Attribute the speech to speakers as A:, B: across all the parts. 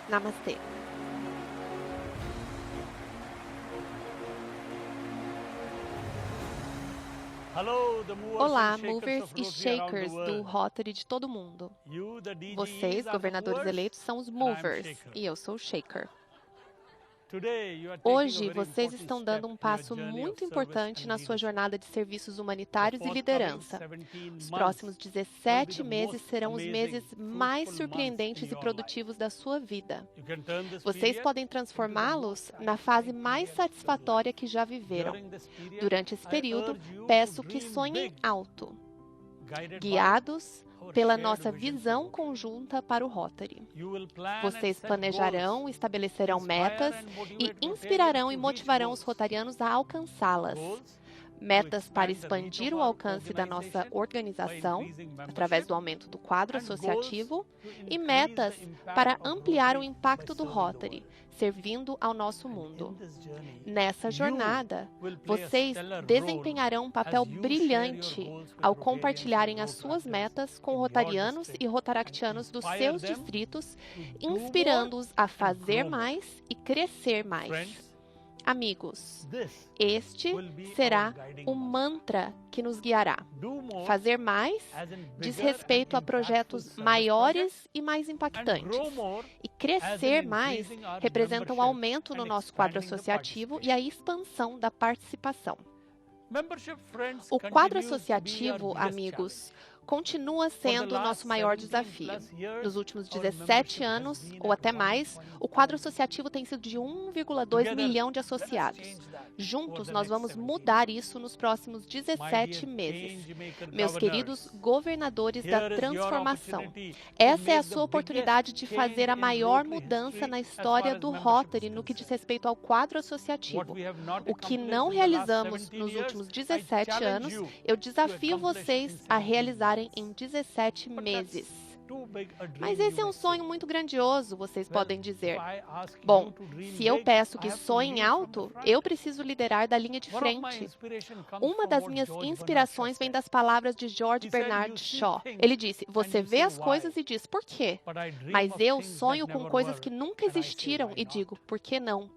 A: Namastê. Olá, movers e shakers do Rotary de todo mundo. Vocês, governadores eleitos, são os movers e eu sou o shaker. Hoje, vocês estão dando um passo muito importante na sua jornada de serviços humanitários e liderança. Os próximos 17 meses serão os meses mais surpreendentes e produtivos da sua vida. Vocês podem transformá-los na fase mais satisfatória que já viveram. Durante esse período, peço que sonhem alto, guiados pela nossa visão conjunta para o Rotary. Vocês planejarão, estabelecerão metas e inspirarão e motivarão os rotarianos a alcançá-las. Metas para expandir o alcance da nossa organização, através do aumento do quadro associativo, e metas para ampliar o impacto do Rotary, servindo ao nosso mundo. Nessa jornada, vocês desempenharão um papel brilhante ao compartilharem as suas metas com rotarianos e rotaractianos dos seus distritos, inspirando-os a fazer mais e crescer mais. Amigos, este será o mantra que nos guiará. Fazer mais diz respeito a projetos maiores e mais impactantes. E crescer mais representa um aumento no nosso quadro associativo e a expansão da participação. O quadro associativo, amigos, continua sendo o nosso maior desafio. Nos últimos 17 anos, ou até mais, o quadro associativo tem sido de 1,2 milhão de associados. Juntos, nós vamos mudar isso nos próximos 17 meses. Meus queridos governadores da transformação, essa é a sua oportunidade de fazer a maior mudança na história do Rotary no que diz respeito ao quadro associativo. O que não realizamos nos últimos 17 anos, eu desafio vocês a realizarem em 17 meses. Mas esse é um sonho muito grandioso, vocês podem dizer. Bom, se eu peço que sonhem alto, eu preciso liderar da linha de frente. Uma das minhas inspirações vem das palavras de George Bernard Shaw. Ele disse, você vê as coisas e diz, por quê? Mas eu sonho com coisas que nunca existiram e digo, por que não?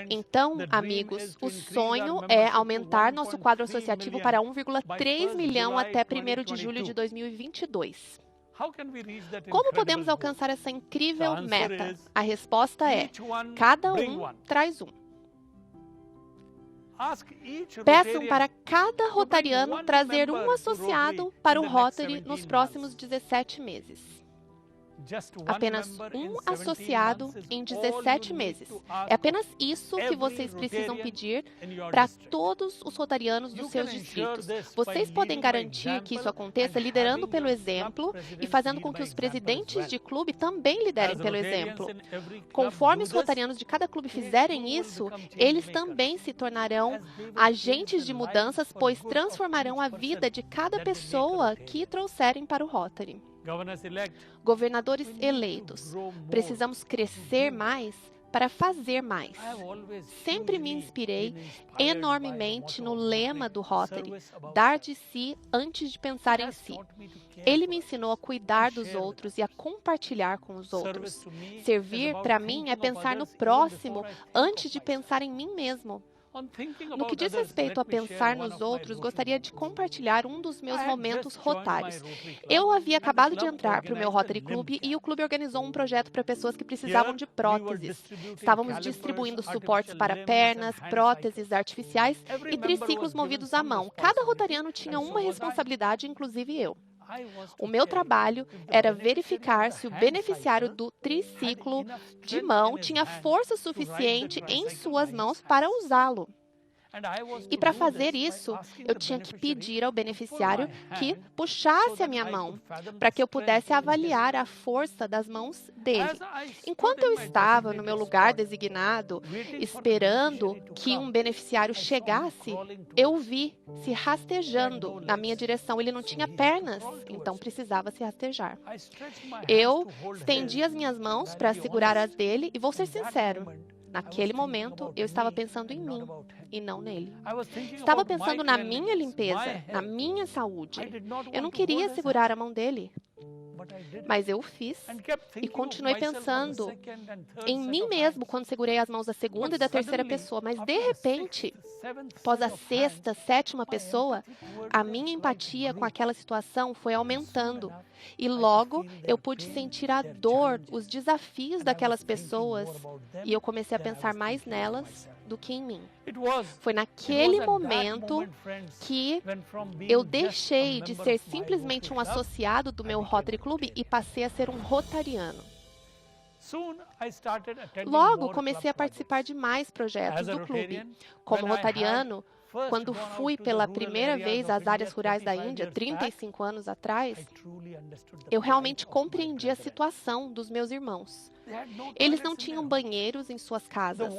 A: Então, amigos, o sonho é aumentar nosso quadro associativo para 1,3 milhão até 1º de julho de 2022. Como podemos alcançar essa incrível meta? A resposta é, cada um traz um. Peçam para cada rotariano trazer um associado para o Rotary nos próximos 17 meses. Apenas um associado em 17 meses. É apenas isso que vocês precisam pedir para todos os rotarianos dos seus distritos. Vocês podem garantir que isso aconteça liderando pelo exemplo e fazendo com que os presidentes de clube também liderem pelo exemplo. Conforme os rotarianos de cada clube fizerem isso, eles também se tornarão agentes de mudanças, pois transformarão a vida de cada pessoa que trouxerem para o Rotary. Governadores eleitos, precisamos crescer mais para fazer mais. Sempre me inspirei enormemente no lema do Rotary, dar de si antes de pensar em si. Ele me ensinou a cuidar dos outros e a compartilhar com os outros. Servir, para mim, é pensar no próximo antes de pensar em mim mesmo. No que diz respeito a pensar nos outros, gostaria de compartilhar um dos meus momentos rotários. Eu havia acabado de entrar para o meu Rotary Club e o clube organizou um projeto para pessoas que precisavam de próteses. Estávamos distribuindo suportes para pernas, próteses artificiais e triciclos movidos à mão. Cada rotariano tinha uma responsabilidade, inclusive eu. O meu trabalho era verificar se o beneficiário do triciclo de mão tinha força suficiente em suas mãos para usá-lo. E para fazer isso, eu tinha que pedir ao beneficiário que puxasse a minha mão, para que eu pudesse avaliar a força das mãos dele. Enquanto eu estava no meu lugar designado, esperando que um beneficiário chegasse, eu o vi se rastejando na minha direção. Ele não tinha pernas, então precisava se rastejar. Eu estendi as minhas mãos para segurar as dele e vou ser sincero. Naquele momento, eu estava pensando em mim e não nele. Estava pensando na minha limpeza, na minha saúde. Eu não queria segurar a mão dele. Mas eu o fiz e continuei pensando em mim mesmo quando segurei as mãos da segunda e da terceira pessoa. Mas, de repente, após a sexta, sétima pessoa, a minha empatia com aquela situação foi aumentando. E logo eu pude sentir a dor, os desafios daquelas pessoas, e eu comecei a pensar mais nelas do que em mim. Foi naquele momento que eu deixei de ser simplesmente um associado do meu Rotary Club e passei a ser um rotariano. Logo, comecei a participar de mais projetos do clube. Como rotariano, quando fui pela primeira vez às áreas rurais da Índia, 35 anos atrás, eu realmente compreendi a situação dos meus irmãos. Eles não tinham banheiros em suas casas.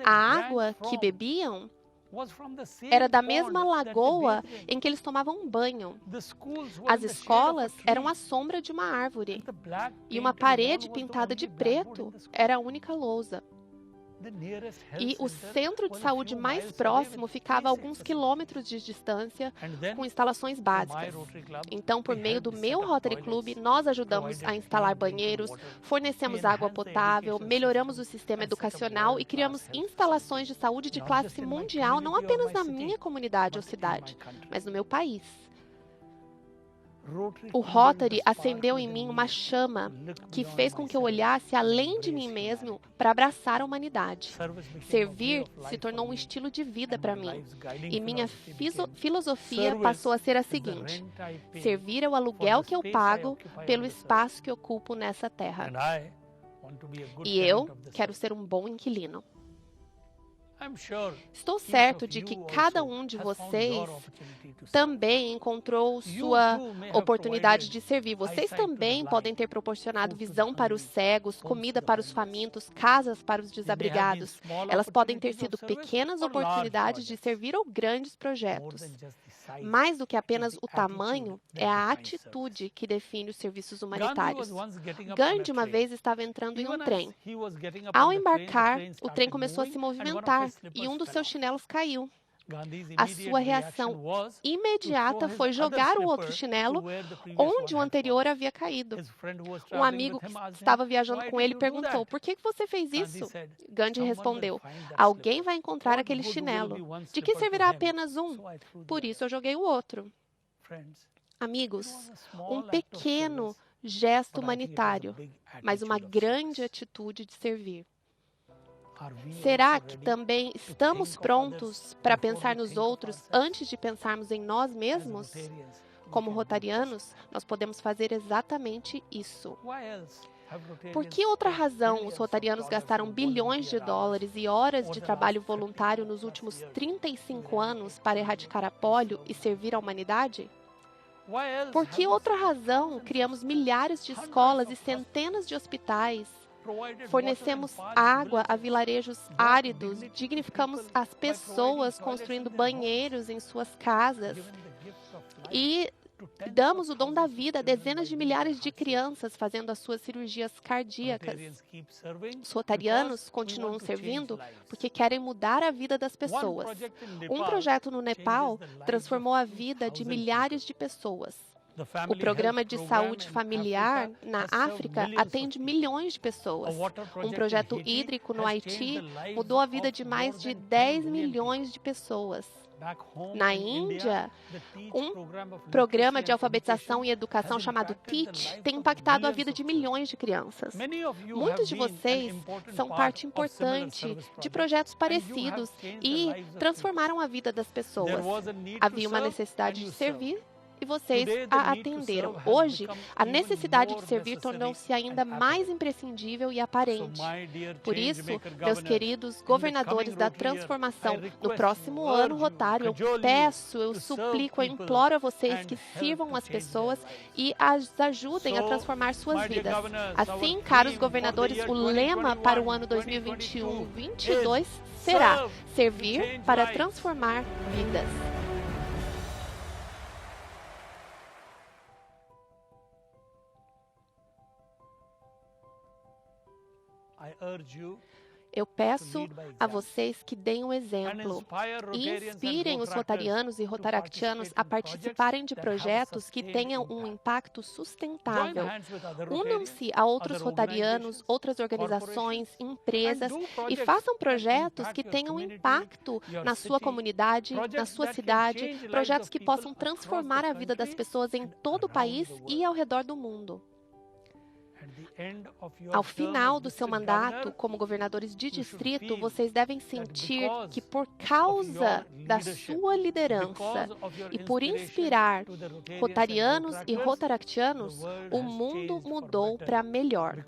A: A água que bebiam era da mesma lagoa em que eles tomavam banho. As escolas eram à sombra de uma árvore. E uma parede pintada de preto era a única lousa. E o centro de saúde mais próximo ficava a alguns quilômetros de distância, com instalações básicas. Então, por meio do meu Rotary Club, nós ajudamos a instalar banheiros, fornecemos água potável, melhoramos o sistema educacional e criamos instalações de saúde de classe mundial, não apenas na minha comunidade ou cidade, mas no meu país. O Rotary acendeu em mim uma chama que fez com que eu olhasse além de mim mesmo para abraçar a humanidade. Servir se tornou um estilo de vida para mim. E minha filosofia passou a ser a seguinte: servir é o aluguel que eu pago pelo espaço que ocupo nessa terra. E eu quero ser um bom inquilino. Estou certo de que cada um de vocês também encontrou sua oportunidade de servir. Vocês também podem ter proporcionado visão para os cegos, comida para os famintos, casas para os desabrigados. Elas podem ter sido pequenas oportunidades de servir ou grandes projetos. Mais do que apenas o tamanho, é a atitude que define os serviços humanitários. Gandhi uma vez estava entrando em um trem. Ao embarcar, o trem começou a se movimentar e um dos seus chinelos caiu. A sua reação imediata foi jogar o outro chinelo onde o anterior havia caído. Um amigo que estava viajando com ele perguntou: "Por que você fez isso?" Gandhi respondeu: "Alguém vai encontrar aquele chinelo. De que servirá apenas um? Por isso eu joguei o outro." Amigos, um pequeno gesto humanitário, mas uma grande atitude de servir. Será que também estamos prontos para pensar nos outros antes de pensarmos em nós mesmos? Como rotarianos, nós podemos fazer exatamente isso. Por que outra razão os rotarianos gastaram bilhões de dólares e horas de trabalho voluntário nos últimos 35 anos para erradicar a polio e servir à humanidade? Por que outra razão criamos milhares de escolas e centenas de hospitais? Fornecemos água a vilarejos áridos, dignificamos as pessoas construindo banheiros em suas casas e damos o dom da vida a dezenas de milhares de crianças fazendo as suas cirurgias cardíacas. Os rotarianos continuam servindo porque querem mudar a vida das pessoas. Um projeto no Nepal transformou a vida de milhares de pessoas. O programa de saúde familiar na África atende milhões de pessoas. Um projeto hídrico no Haiti mudou a vida de mais de 10 milhões de pessoas. Na Índia, um programa de alfabetização e educação chamado TEACH tem impactado a vida de milhões de crianças. Muitos de vocês são parte importante de projetos parecidos e transformaram a vida das pessoas. Havia uma necessidade de servir e vocês a atenderam. Hoje, a necessidade de servir tornou-se ainda mais imprescindível e aparente. Por isso, meus queridos governadores da transformação, no próximo ano rotário, eu peço, eu suplico, eu imploro a vocês que sirvam as pessoas e as ajudem a transformar suas vidas. Assim, caros governadores, o lema para o ano 2021-22 será servir para transformar vidas. Eu peço a vocês que deem um exemplo e inspirem os rotarianos e rotaractianos a participarem de projetos que tenham um impacto sustentável. Unam-se a outros rotarianos, outras organizações, empresas e façam projetos que tenham impacto na sua comunidade, na sua cidade, projetos que possam transformar a vida das pessoas em todo o país e ao redor do mundo. Ao final do seu mandato como governadores de distrito, vocês devem sentir que por causa da sua liderança e por inspirar rotarianos e rotaractianos, o mundo mudou para melhor,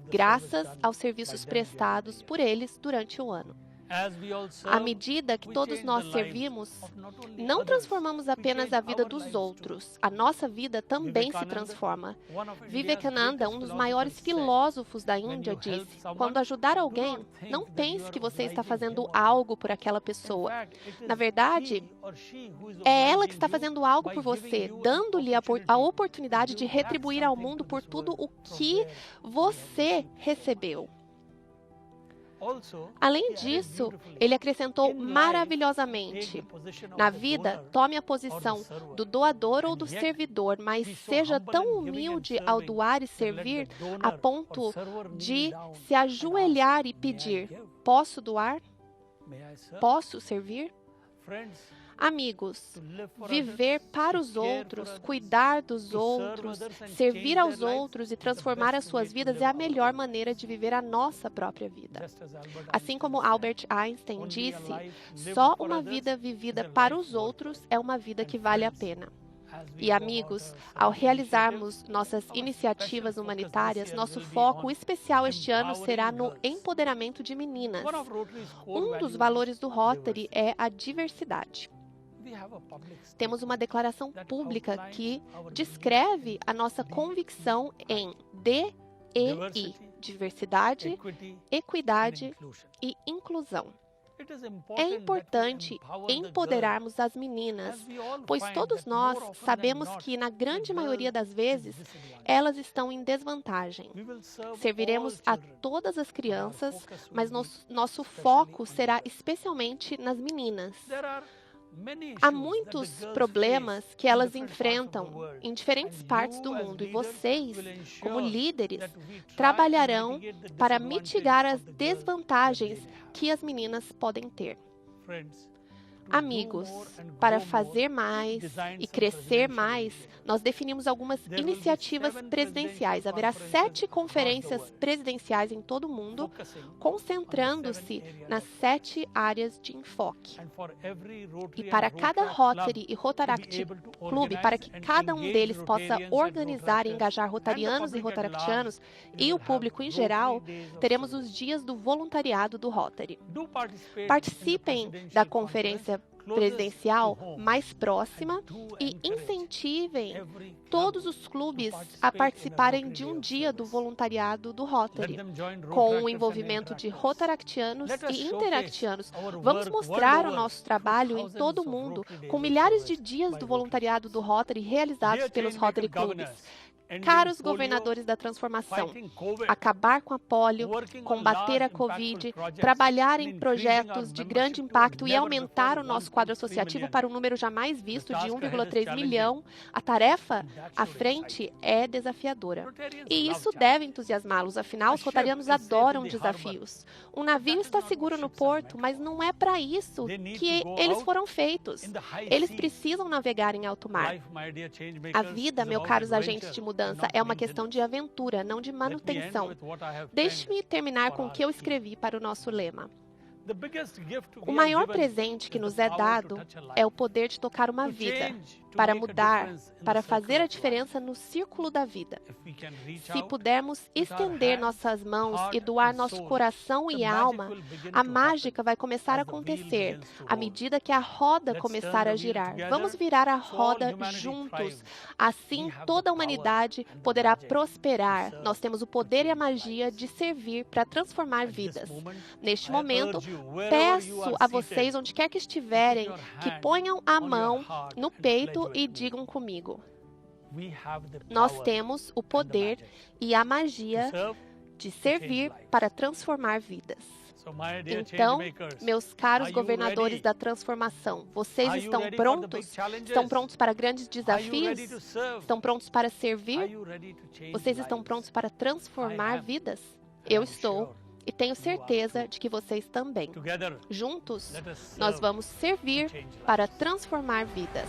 A: graças aos serviços prestados por eles durante o ano. À medida que todos nós servimos, não transformamos apenas a vida dos outros, a nossa vida também se transforma. Vivekananda, um dos maiores filósofos da Índia, disse: quando ajudar alguém, não pense que você está fazendo algo por aquela pessoa. Na verdade, é ela que está fazendo algo por você, dando-lhe a oportunidade de retribuir ao mundo por tudo o que você recebeu. Além disso, ele acrescentou maravilhosamente: na vida, tome a posição do doador ou do servidor, mas seja tão humilde ao doar e servir a ponto de se ajoelhar e pedir: posso doar? Posso servir? Amigos, viver para os outros, cuidar dos outros, servir aos outros e transformar as suas vidas é a melhor maneira de viver a nossa própria vida. Assim como Albert Einstein disse, só uma vida vivida para os outros é uma vida que vale a pena. E amigos, ao realizarmos nossas iniciativas humanitárias, nosso foco especial este ano será no empoderamento de meninas. Um dos valores do Rotary é a diversidade. Temos uma declaração pública que descreve a nossa convicção em DEI, diversidade, equidade e inclusão. É importante empoderarmos as meninas, pois todos nós sabemos que, na grande maioria das vezes, elas estão em desvantagem. Serviremos a todas as crianças, mas nosso foco será especialmente nas meninas. Há muitos problemas que elas enfrentam em diferentes partes do mundo e vocês, como líderes, trabalharão para mitigar as desvantagens que as meninas podem ter. Amigos, para fazer mais e crescer mais, nós definimos algumas iniciativas presidenciais. Haverá 7 conferências presidenciais em todo o mundo, concentrando-se nas 7 áreas de enfoque. E para cada Rotary e Rotaract Clube, para que cada um deles possa organizar e engajar rotarianos e rotaractianos e o público em geral, teremos os dias do voluntariado do Rotary. Participem da conferência presidencial mais próxima e incentivem todos os clubes a participarem de um dia do voluntariado do Rotary, com o envolvimento de rotaractianos e interactianos. Vamos mostrar o nosso trabalho em todo o mundo, com milhares de dias do voluntariado do Rotary realizados pelos Rotary Clubes. Caros governadores da transformação, acabar com a polio, combater a Covid, trabalhar em projetos de grande impacto e aumentar o nosso quadro associativo para um número jamais visto de 1,3 milhão, a tarefa à frente é desafiadora. E isso deve entusiasmá-los, afinal, os rotarianos adoram desafios. Um navio está seguro no porto, mas não é para isso que eles foram feitos. Eles precisam navegar em alto mar. A vida, meus caros agentes de mudança, é uma questão de aventura, não de manutenção. Deixe-me terminar com o que eu escrevi para o nosso lema. O maior presente que nos é dado é o poder de tocar uma vida, para mudar, para fazer a diferença no círculo da vida. Se pudermos estender nossas mãos e doar nosso coração e alma, a mágica vai começar a acontecer à medida que a roda começar a girar. Vamos virar a roda juntos. Assim, toda a humanidade poderá prosperar. Nós temos o poder e a magia de servir para transformar vidas. Neste momento, peço a vocês, onde quer que estiverem, que ponham a mão no peito e digam comigo: nós temos o poder e a magia de servir para transformar vidas. Então, meus caros governadores da transformação, vocês estão prontos? Estão prontos para grandes desafios? Estão prontos para servir? Vocês estão prontos para transformar vidas? Eu estou. E tenho certeza de que vocês também. Juntos, nós vamos servir para transformar vidas.